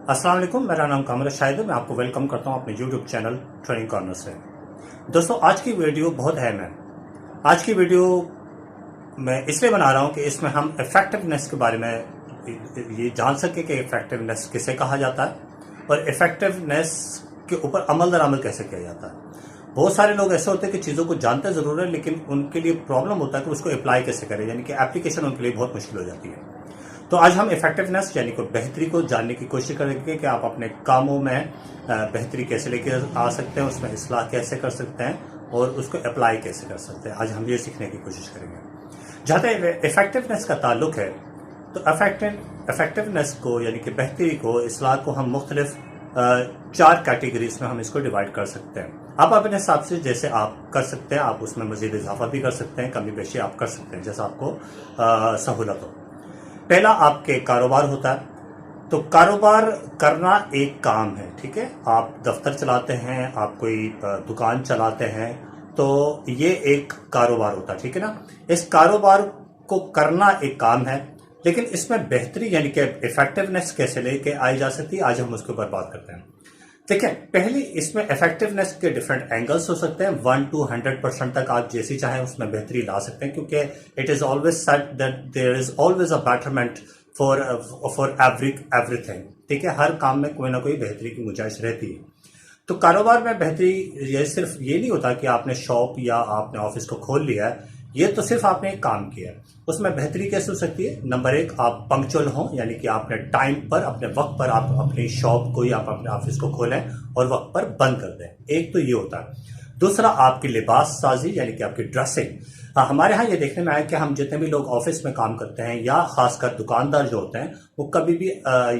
अस्सलाम वालेकुम, मेरा नाम कामर शाहिद है। मैं आपको वेलकम करता हूं अपने यूट्यूब चैनल ट्रेनिंग कॉर्नर से। दोस्तों, आज की वीडियो बहुत अहम है। आज की वीडियो मैं इसलिए बना रहा हूं कि इसमें हम इफेक्टिवनेस के बारे में ये जान सके कि इफेक्टिवनेस किसे कहा जाता है और इफेक्टिवनेस के ऊपर अमल दरामद कैसे किया जाता है। बहुत सारे लोग ऐसे होते हैं कि चीज़ों को जानते ज़रूर है, लेकिन उनके लिए प्रॉब्लम होता है कि उसको अप्लाई कैसे करें, यानी कि एप्लीकेशन उनके लिए बहुत मुश्किल हो जाती है। तो आज हम इफेक्टिवनेस यानी कि बेहतरी को जानने की कोशिश करेंगे कि आप अपने कामों में बेहतरी कैसे लेके आ सकते हैं, उसमें इस्लाह कैसे कर सकते हैं और उसको अप्लाई कैसे कर सकते हैं। आज हम ये सीखने की कोशिश करेंगे। जहाँ तक इफेक्टिवनेस का ताल्लुक है, तो इफेक्टिवनेस को यानी कि बेहतरी को, इस्लाह को हम मुख्तलिफ 4 कैटेगरीज में हम इसको डिवाइड कर सकते हैं। आप अपने हिसाब से जैसे आप कर सकते हैं, आप उसमें मजीद इजाफा भी कर सकते हैं, कमी बेशी आप कर सकते हैं जैसा आपको सहूलत हो। पहला आपके कारोबार होता है। तो कारोबार करना एक काम है, ठीक है। आप दफ्तर चलाते हैं, आप कोई दुकान चलाते हैं, तो ये एक कारोबार होता है, ठीक है ना। इस कारोबार को करना एक काम है, लेकिन इसमें बेहतरी यानी कि इफेक्टिवनेस कैसे लेके आई जा सकती है, आज हम उसके ऊपर बात करते हैं। ठीक है, पहले इसमें इफेक्टिवनेस के डिफरेंट एंगल्स हो सकते हैं। 1 to 100% तक आप जैसी चाहें उसमें बेहतरी ला सकते हैं, क्योंकि it is always said that there is always a betterment for everything. ठीक है, हर काम में कोई ना कोई बेहतरी की गुंजाइश रहती है। तो कारोबार में बेहतरी ये सिर्फ ये नहीं होता कि आपने शॉप या आपने ऑफिस को खोल लिया है, ये तो सिर्फ आपने एक काम किया है। उसमें बेहतरी कैसे हो सकती है? नंबर 1, आप पंक्चुअल हों, यानी कि आपने टाइम पर, अपने वक्त पर आप अपनी शॉप को या आप अपने ऑफिस को खोलें और वक्त पर बंद कर दें। एक तो ये होता है। दूसरा, आपकी लिबास साजी यानी कि आपकी ड्रेसिंग। हाँ, हमारे यहाँ ये देखने में आया कि हम जितने भी लोग ऑफिस में काम करते हैं या खासकर दुकानदार जो होते हैं, वो कभी भी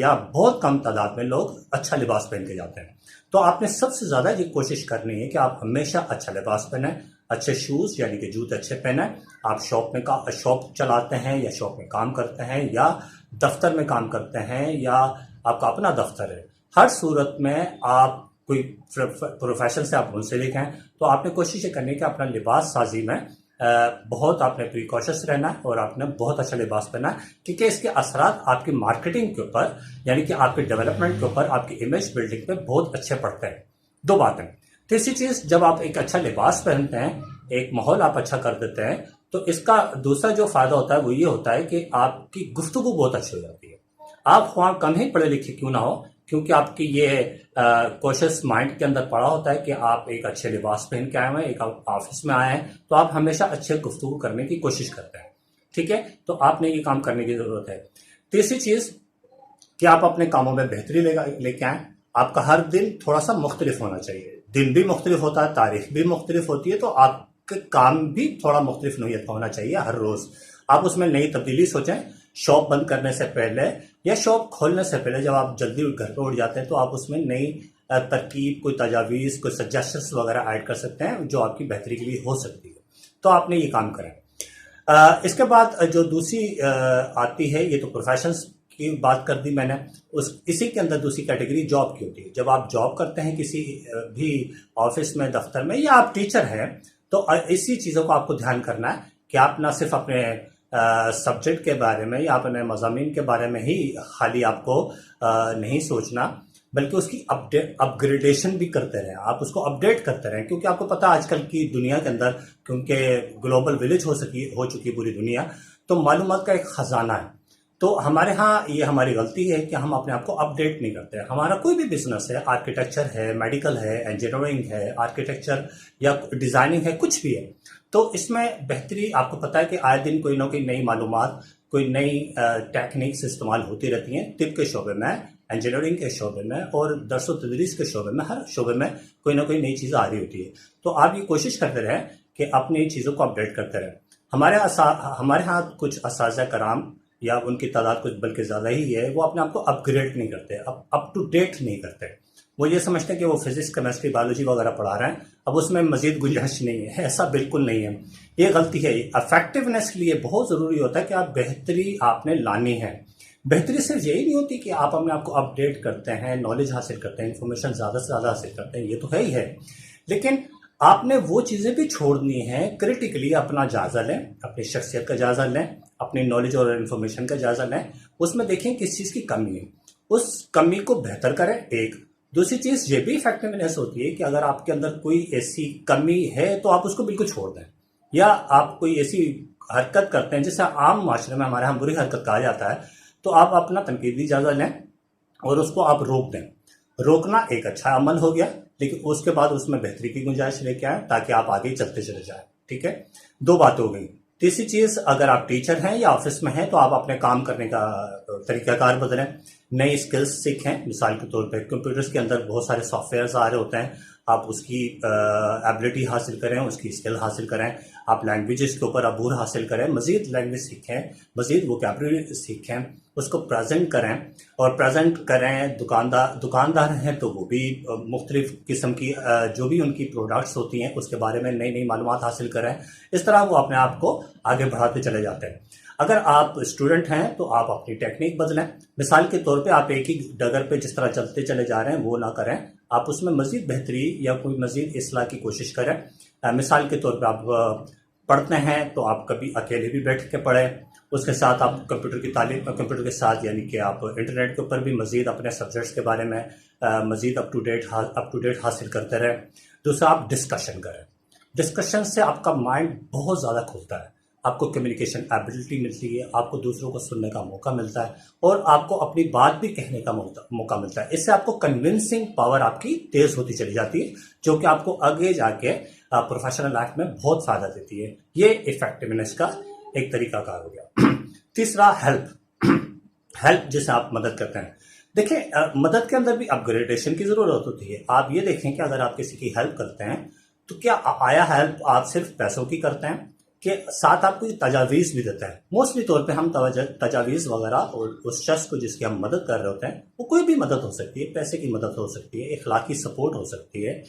या बहुत कम तादाद में लोग अच्छा लिबास पहन के जाते हैं। तो आपने सबसे ज्यादा ये कोशिश करनी है कि आप हमेशा अच्छा लिबास पहने, अच्छे शूज यानी कि जूते अच्छे पहने। आप शॉप चलाते हैं या शॉप में काम करते हैं या दफ्तर में काम करते हैं या आपका अपना दफ्तर है, हर सूरत में आप कोई प्रोफेशन से आप मुंसलिक हैं, तो आपने कोशिश करनी है कि अपना लिबास साजी में बहुत आपने प्रिकॉशस रहना है और आपने बहुत अच्छा लिबास पहना है, क्योंकि इसके असरात आपकी मार्केटिंग के ऊपर यानी कि आपके डेवलपमेंट के ऊपर, आपकी इमेज बिल्डिंग पे बहुत अच्छे पड़ते हैं। 2 बातें। तीसरी चीज, जब आप एक अच्छा लिबास पहनते हैं, एक माहौल आप अच्छा कर देते हैं, तो इसका दूसरा जो फायदा होता है वो ये होता है कि आपकी गुफ्तगू बहुत अच्छी हो जाती है। आप वहां कम ही पढ़े लिखे क्यों ना हो, क्योंकि आपकी ये कॉशियस माइंड के अंदर पड़ा होता है कि आप एक अच्छे लिबास पहन के आए हुए हैं, एक ऑफिस में आए हैं, तो आप हमेशा अच्छे गुफ्तगू करने की कोशिश करते हैं। ठीक है, तो आपने ये काम करने की जरूरत है। तीसरी चीज कि आप अपने कामों में बेहतरी लेके आए। आपका हर दिन थोड़ा सा मुख्तलिफ होना चाहिए। दिन भी मुख्तलिफ होता है, तारीख भी मुख्तलिफ होती है, तो आपके काम भी थोड़ा मुख्तलिफ नोयत का होना चाहिए हर रोज। आप उसमें नई तब्दीली सोचें। शॉप बंद करने से पहले या शॉप खोलने से पहले जब आप जल्दी घर पर उठ जाते हैं, तो आप उसमें नई तरकीब, कोई तजावीज़, कोई सजेशंस वगैरह ऐड कर सकते हैं जो आपकी बेहतरी के लिए हो सकती है। तो आपने ये काम करें। इसके बाद जो दूसरी आती है, ये तो प्रोफेशंस की बात कर दी मैंने। इसी के अंदर दूसरी कैटेगरी जॉब की होती है। जब आप जॉब करते हैं किसी भी ऑफिस में, दफ्तर में, या आप टीचर हैं, तो इसी चीज़ों को आपको ध्यान करना है कि आप ना सिर्फ अपने सब्जेक्ट के बारे में या अपने मज़ामीन के बारे में ही खाली आपको नहीं सोचना, बल्कि उसकी अपग्रेडेशन भी करते रहें, आप उसको अपडेट करते रहें। क्योंकि आपको पता है आजकल की दुनिया के अंदर, क्योंकि ग्लोबल विलेज हो चुकी पूरी दुनिया, तो मालूमात का एक खजाना है। तो हमारे यहाँ ये हमारी गलती है कि हम अपने आप को अपडेट नहीं करते। हमारा कोई भी बिजनेस है, आर्किटेक्चर है, मेडिकल है, इंजीनियरिंग है, आर्किटेक्चर या डिज़ाइनिंग है, कुछ भी है, तो इसमें बेहतरी आपको पता है कि आए दिन कोई ना कोई नई मालूमात, कोई नई टेक्निक्स इस्तेमाल होती रहती हैं। तिब के शोबे में, इंजीनियरिंग के शोबे में और दरस व तदरीस के शोबे में, हर शोबे में कोई ना कोई नई चीज़ आ रही होती है। तो आप ये कोशिश करते रहें कि अपनी चीज़ों को अपडेट करते रहें। हमारे यहाँ कुछ असातिज़ा कराम, या उनकी तादाद कुछ बल्कि ज़्यादा ही है, वो अपने आप को अपग्रेड नहीं करते, अप टू डेट नहीं करते। वो ये समझते हैं कि वो फिजिक्स, केमिस्ट्री, बायोलॉजी वगैरह पढ़ा रहे हैं, अब उसमें मजीद गुंजाइश नहीं है। ऐसा बिल्कुल नहीं है, ये गलती है। इफेक्टिवनेस के लिए बहुत ज़रूरी होता है कि आप बेहतरी आपने लानी है। बेहतरी सिर्फ यही नहीं होती कि आप अपने आप को अपडेट करते हैं, नॉलेज हासिल करते हैं, इंफॉर्मेशन ज़्यादा से ज़्यादा हासिल करते हैं, ये तो है ही है, लेकिन आपने वो चीज़ें भी छोड़नी है। क्रिटिकली अपना जायज़ा लें, अपनी शख्सियत का जायज़ा लें, अपनी नॉलेज और इन्फॉर्मेशन का जायज़ा लें, उसमें देखें किस चीज़ की कमी है, उस कमी को बेहतर करें। एक दूसरी चीज ये भी इफेक्टिवनेस होती है कि अगर आपके अंदर कोई ऐसी कमी है तो आप उसको बिल्कुल छोड़ दें, या आप कोई ऐसी हरकत करते हैं जिसे आम माशरे में हमारे यहाँ बुरी हरकत कहा जाता है, तो आप अपना तनकीदी जायजा लें और उसको आप रोक दें। रोकना एक अच्छा अमल हो गया, लेकिन उसके बाद उसमें बेहतरी की गुंजाइश लेके आए ताकि आप आगे चलते चले जाएं। ठीक है, दो बात हो गई। तीसरी चीज, अगर आप टीचर हैं या ऑफिस में हैं तो आप अपने काम करने का तरीकाकार बदलें, नई स्किल्स सीखें। मिसाल के तौर पे कंप्यूटर्स के अंदर बहुत सारे सॉफ्टवेयर आ रहे होते हैं, आप उसकी एबिलिटी हासिल करें, उसकी स्किल हासिल करें। आप लैंग्वेजेस के ऊपर अबूर हासिल करें, मजीद लैंग्वेज सीखें, मजीद वोकैबुलरी सीखें, उसको प्रेजेंट करें। और प्रेजेंट करें, दुकानदार हैं तो वो भी मुख्तलिफ किस्म की जो भी उनकी प्रोडक्ट्स होती हैं उसके बारे में नई नई मालूमात हासिल करें। इस तरह वो अपने आप को आगे बढ़ाते चले जाते हैं। अगर आप स्टूडेंट हैं तो आप अपनी टेक्निक बदलें। मिसाल के तौर पे आप एक ही डगर पे जिस तरह चलते चले जा रहे हैं वो ना करें, आप उसमें मजीद बेहतरी या कोई मजीद इस्लाह की कोशिश करें। मिसाल के तौर पे आप पढ़ते हैं तो आप कभी अकेले भी बैठ के पढ़ें, उसके साथ आप कंप्यूटर की तालीम, कंप्यूटर के साथ यानी कि आप इंटरनेट के ऊपर भी मजीद अपने सब्जेक्ट्स के बारे में मजीद अप टू डेट हासिल करते रहें। दूसरा, आप डिस्कशन करें। डिस्कशन से आपका माइंड बहुत ज़्यादा खुलता है, आपको कम्युनिकेशन एबिलिटी मिलती है, आपको दूसरों को सुनने का मौका मिलता है और आपको अपनी बात भी कहने का मौका मिलता है। इससे आपको कन्विंसिंग पावर आपकी तेज होती चली जाती है, जो कि आपको आगे जाके प्रोफेशनल लाइफ में बहुत फायदा देती है। ये इफेक्टिवनेस का एक तरीका कार हो गया। तीसरा, हेल्प जिसे आप मदद करते हैं। देखिए, मदद के अंदर भी अपग्रेडेशन की जरूरत होती है। आप ये देखें कि अगर आप किसी की हेल्प करते हैं तो क्या आया हेल्प आप सिर्फ पैसों की करते हैं कि साथ आप कोई तजावीज़ भी देते हैं। मोस्टली तौर पे हम तजावीज़ वगैरह और उस शख्स को जिसकी हम मदद कर रहे होते हैं, वो कोई भी मदद हो सकती है, पैसे की मदद हो सकती है, इखलाकी सपोर्ट हो सकती है,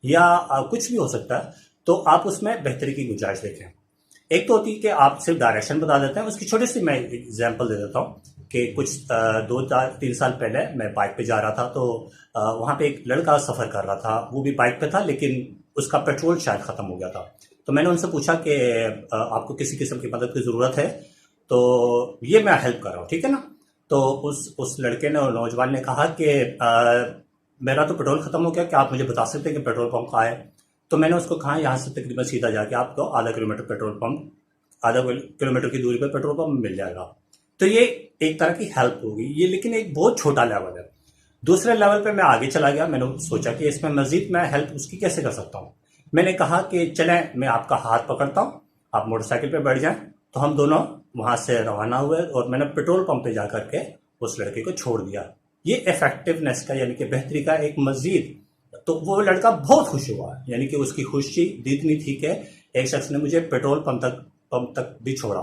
या कुछ भी हो सकता है। तो आप उसमें बेहतरी की गुंजाइश देखें। एक तो होती है कि आप सिर्फ डायरेक्शन बता देते हैं। उसकी छोटी सी मैं एग्जाम्पल दे देता हूँ कि कुछ 2-3 साल पहले मैं बाइक पे जा रहा था, तो वहाँ पे एक लड़का सफ़र कर रहा था, वो भी बाइक पे था लेकिन उसका पेट्रोल शायद ख़त्म हो गया था। तो मैंने उनसे पूछा कि आपको किसी किस्म की मदद की ज़रूरत है, तो ये मैं हेल्प कर रहा हूँ, ठीक है ना। तो उस लड़के ने और नौजवान ने कहा कि मेरा तो पेट्रोल ख़त्म हो गया, क्या आप मुझे बता सकते हैं कि पेट्रोल पंप कहाँ है। तो मैंने उसको कहा यहाँ से तकरीबन सीधा जाके आपको आधा किलोमीटर की दूरी पर पेट्रोल पंप मिल जाएगा। तो ये एक तरह की हेल्प होगी ये, लेकिन एक बहुत छोटा लेवल है। दूसरे लेवल पे मैं आगे चला गया, मैंने सोचा कि इसमें मजीद मैं हेल्प उसकी कैसे कर सकता हूँ। मैंने कहा कि चलें मैं आपका हाथ पकड़ता हूँ, आप मोटरसाइकिल पे बैठ जाएं। तो हम दोनों वहां से रवाना हुए और मैंने पेट्रोल पंप पे जाकर के उस लड़के को छोड़ दिया। ये इफेक्टिवनेस का यानी कि बेहतरी का एक मजीद, तो वो लड़का बहुत खुश हुआ, यानी कि उसकी खुशी इतनी थी कि एक शख्स ने मुझे पेट्रोल पंप तक भी छोड़ा।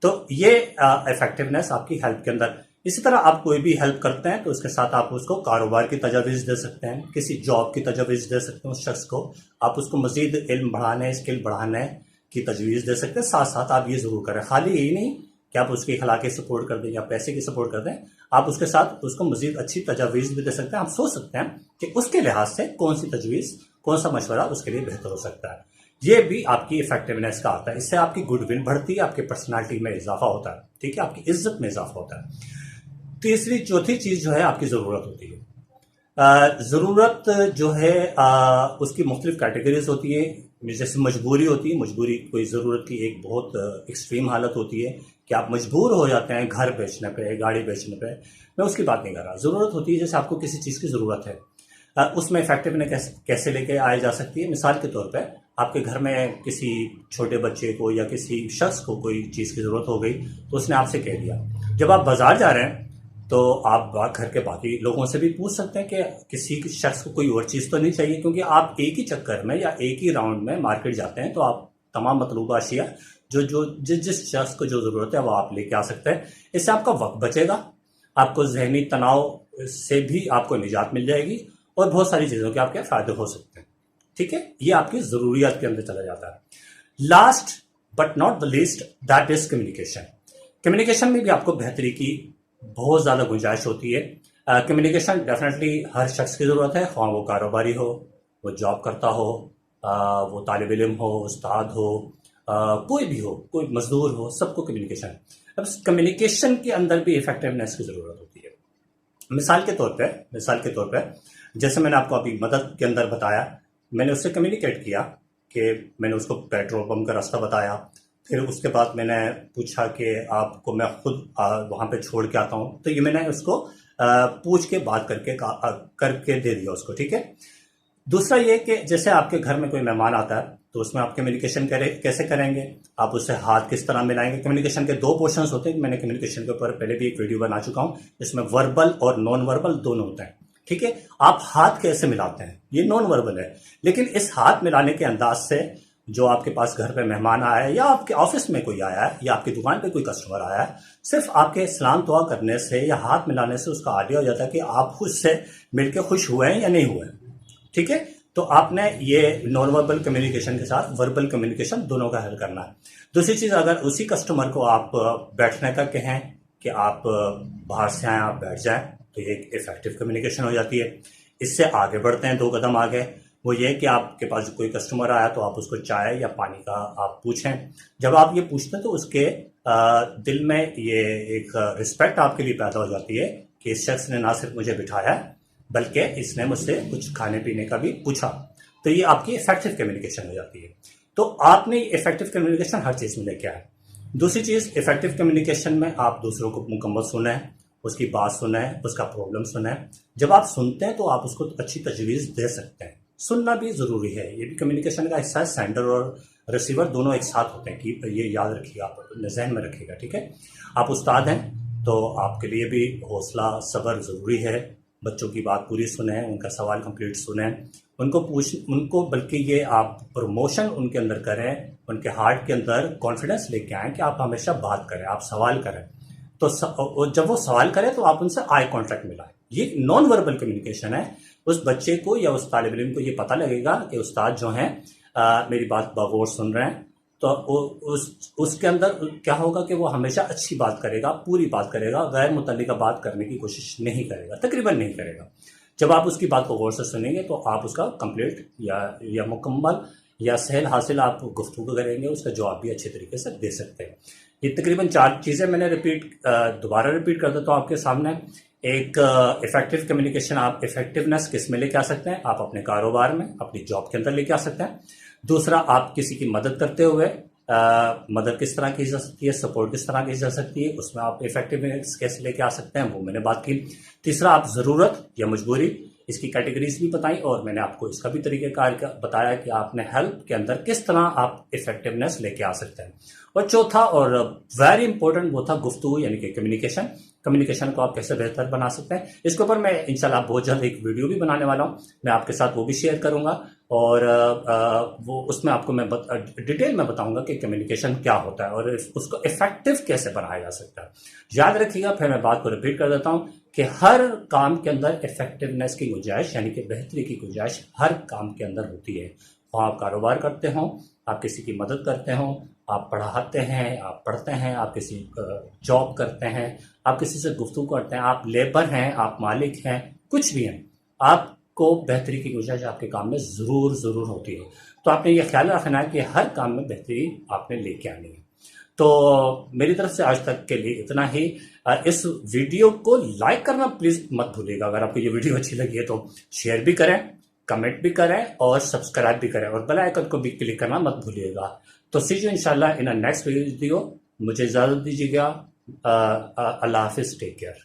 तो ये इफेक्टिवनेस आपकी हेल्प के अंदर। इसी तरह आप कोई भी हेल्प करते हैं तो उसके साथ आप उसको कारोबार की तजावीज़ दे सकते हैं, किसी जॉब की तजावीज़ दे सकते हैं उस शख्स को। आप उसको मजीद इल्म बढ़ाने, स्किल बढ़ाने की तजवीज़ दे सकते हैं। साथ साथ आप ये ज़रूर करें, खाली यही नहीं कि आप उसकी अखलाकी सपोर्ट कर दें या पैसे की सपोर्ट कर दें, आप उसके साथ उसको मजीद अच्छी तजावीज़ भी दे सकते हैं। आप सोच सकते हैं कि उसके लिहाज से कौन सी तजवीज़, कौन सा मशवरा उसके लिए बेहतर हो सकता है। ये भी आपकी इफेक्टिवनेस का आता है। इससे आपकी गुडविल बढ़ती है, आपकी पर्सनालिटी में इजाफा होता है, ठीक है, आपकी इज्जत में इजाफा होता है। तीसरी चौथी चीज़ जो है आपकी ज़रूरत होती है। ज़रूरत जो है उसकी मुख्तलिफ कैटेगरीज होती है। जैसे मजबूरी होती है, मजबूरी कोई ज़रूरत की एक बहुत एक्सट्रीम हालत होती है कि आप मजबूर हो जाते हैं घर बेचने पे, गाड़ी बेचने पे, मैं उसकी बात नहीं कर रहा। ज़रूरत होती है जैसे आपको किसी चीज़ की ज़रूरत है, उसमें इफेक्टिवनेस कैसे लेके आई जा सकती है। मिसाल के तौर पे आपके घर में किसी छोटे बच्चे को या किसी शख्स को कोई चीज़ की ज़रूरत हो गई, तो उसने आपसे कह दिया। जब आप बाज़ार जा रहे हैं तो आप घर के बाकी लोगों से भी पूछ सकते हैं कि किसी शख्स को कोई और चीज़ तो नहीं चाहिए, क्योंकि आप एक ही चक्कर में या एक ही राउंड में मार्केट जाते हैं तो आप तमाम मतलूबा अशिया जिस शख्स को जो ज़रूरत है वो आप लेके आ सकते हैं। इससे आपका वक्त बचेगा, आपको जहनी तनाव से भी आपको निजात मिल जाएगी और बहुत सारी चीज़ों के आपके फ़ायदे हो सकते हैं, ठीक है। ये आपकी ज़रूरियात के अंदर चला जाता है। Last but not the least, that is communication. Communication में भी आपको बेहतरी की बहुत ज़्यादा गुंजाइश होती है। कम्युनिकेशन डेफिनेटली हर शख्स की ज़रूरत है, ख्वाह वो कारोबारी हो, वो जॉब करता हो, वो तालिब इल्म हो, उस्ताद हो, कोई भी हो, कोई मजदूर हो, सबको कम्युनिकेशन। अब कम्युनिकेशन के अंदर भी इफेक्टिवनेस की ज़रूरत होती है। मिसाल के तौर पे जैसे मैंने आपको अभी मदद के अंदर बताया, मैंने उससे कम्युनिकेट किया कि मैंने उसको पेट्रोल पंप का रास्ता बताया। फिर उसके बाद मैंने पूछा कि आपको मैं खुद वहाँ पे छोड़ के आता हूँ, तो ये मैंने उसको पूछ के बात करके दे दिया उसको, ठीक है। दूसरा ये कि जैसे आपके घर में कोई मेहमान आता है तो उसमें आप कम्युनिकेशन कैसे करेंगे, आप उससे हाथ किस तरह मिलाएंगे। कम्युनिकेशन के दो पोर्शंस होते हैं, मैंने कम्युनिकेशन के ऊपर पहले भी एक वीडियो बना चुका हूं, इसमें वर्बल और नॉन वर्बल दोनों होते हैं, ठीक है। आप हाथ कैसे मिलाते हैं ये नॉन वर्बल है, लेकिन इस हाथ मिलाने के अंदाज से जो आपके पास घर पे मेहमान आया है या आपके ऑफिस में कोई आया है या आपकी दुकान पे कोई कस्टमर आया है, सिर्फ आपके सलाम दुआ करने से या हाथ मिलाने से उसका आइडिया हो जाता है कि आप उससे मिलकर खुश हुए हैं या नहीं हुए, ठीक है। तो आपने ये नॉन वर्बल कम्युनिकेशन के साथ वर्बल कम्युनिकेशन दोनों का हल करना है। दूसरी चीज, अगर उसी कस्टमर को आप बैठने का कहें कि आप बाहर से आए आप बैठ जाएं, तो ये एक इफेक्टिव कम्युनिकेशन हो जाती है। इससे आगे बढ़ते हैं, 2 कदम आगे, वो ये कि आपके पास कोई कस्टमर आया तो आप उसको चाय या पानी का आप पूछें। जब आप ये पूछते हैं तो उसके दिल में ये एक रिस्पेक्ट आपके लिए पैदा हो जाती है कि इस शख्स ने ना सिर्फ मुझे बिठाया बल्कि इसने मुझसे कुछ खाने पीने का भी पूछा। तो ये आपकी इफेक्टिव कम्युनिकेशन हो जाती है। तो आपने इफेक्टिव कम्युनिकेशन हर चीज में लेके आए। दूसरी चीज, इफेक्टिव कम्युनिकेशन में आप दूसरों को मुकम्मल सुने, उसकी बात सुने, उसका प्रॉब्लम सुने। जब आप सुनते हैं तो आप उसको अच्छी तजवीज़ दे सकते हैं। सुनना भी ज़रूरी है, ये भी कम्युनिकेशन का हिस्सा है। सेंडर और रिसीवर दोनों एक साथ होते हैं, कि ये याद रखिएगा, आप जहन में रखिएगा, ठीक है। आप उस्ताद हैं तो आपके लिए भी हौसला सब्र ज़रूरी है। बच्चों की बात पूरी सुने, उनका सवाल कंप्लीट सुने, उनको बल्कि ये आप प्रमोशन उनके अंदर करें, उनके हार्ट के अंदर कॉन्फिडेंस लेके आएँ कि आप हमेशा बात करें, आप सवाल करें। तो जब वो सवाल करे तो आप उनसे आई कांटेक्ट मिलाएं। ये नॉन वर्बल कम्युनिकेशन है। उस बच्चे को या उस तालिब इल्म को ये पता लगेगा कि उस्ताद जो हैं मेरी बात बगौर सुन रहे हैं। तो उसके अंदर क्या होगा कि वो हमेशा अच्छी बात करेगा, पूरी बात करेगा, गैर मुतल्लिका बात करने की कोशिश नहीं करेगा, तकरीबन नहीं करेगा। जब आप उसकी बात को गौर से सुनेंगे तो आप उसका कंप्लीट या मुकम्मल या सहल हासिल आप गुफ्तगू करेंगे, उसका जवाब भी अच्छे तरीके से दे सकते हैं। ये तकरीबन 4 चीज़ें मैंने दोबारा रिपीट कर देता हूँ आपके सामने। एक, इफेक्टिव कम्युनिकेशन आप इफेक्टिवनेस किस में लेके आ सकते हैं, आप अपने कारोबार में, अपनी जॉब के अंदर लेके आ सकते हैं। दूसरा, आप किसी की मदद करते हुए मदद किस तरह की जा सकती है, सपोर्ट किस तरह की जा सकती है, उसमें आप इफेक्टिवनेस कैसे लेके आ सकते हैं, वो मैंने बात की। तीसरा, आप ज़रूरत या मजबूरी, इसकी कैटेगरीज भी बताई और मैंने आपको इसका भी तरीक़ेकार बताया कि आपने हेल्प के अंदर किस तरह आप इफेक्टिवनेस लेके आ सकते हैं। और चौथा और वेरी इंपॉर्टेंट वो था गुफ्तगू, यानी कि कम्युनिकेशन। कम्युनिकेशन को आप कैसे बेहतर बना सकते हैं, इसके ऊपर मैं इंशाल्लाह बहुत जल्द एक वीडियो भी बनाने वाला हूँ, मैं आपके साथ वो भी शेयर करूँगा। और वो उसमें आपको मैं डिटेल में बताऊंगा कि कम्युनिकेशन क्या होता है और उसको इफेक्टिव कैसे बनाया जा सकता है। याद रखिएगा, फिर मैं बात को रिपीट कर देता हूँ कि हर काम के अंदर इफेक्टिवनेस की गुंजाइश, यानी कि बेहतरी की गुंजाइश हर काम के अंदर होती है। आप कारोबार करते हों, आप किसी की मदद करते हों, आप पढ़ाते हैं, आप पढ़ते हैं, आप किसी जॉब करते हैं, आप किसी से गुफ्तगू करते हैं, आप लेबर हैं, आप मालिक हैं, कुछ भी हैं, आपको बेहतरी की गुंजाइश आपके काम में ज़रूर होती है। तो आपने ये ख्याल रखना है कि हर काम में बेहतरी आपने लेके आनी है। तो मेरी तरफ से आज तक के लिए इतना ही। इस वीडियो को लाइक करना प्लीज़ मत भूलिएगा। अगर आपको ये वीडियो अच्छी लगी है तो शेयर भी करें, कमेंट भी करें और सब्सक्राइब भी करें और बेल आइकन को भी क्लिक करना मत भूलिएगा। तो सी यू इंशाल्लाह इन अ नेक्स्ट वीडियो। मुझे इजाज़त दीजिएगा। अल्लाह हाफिज़, टेक केयर।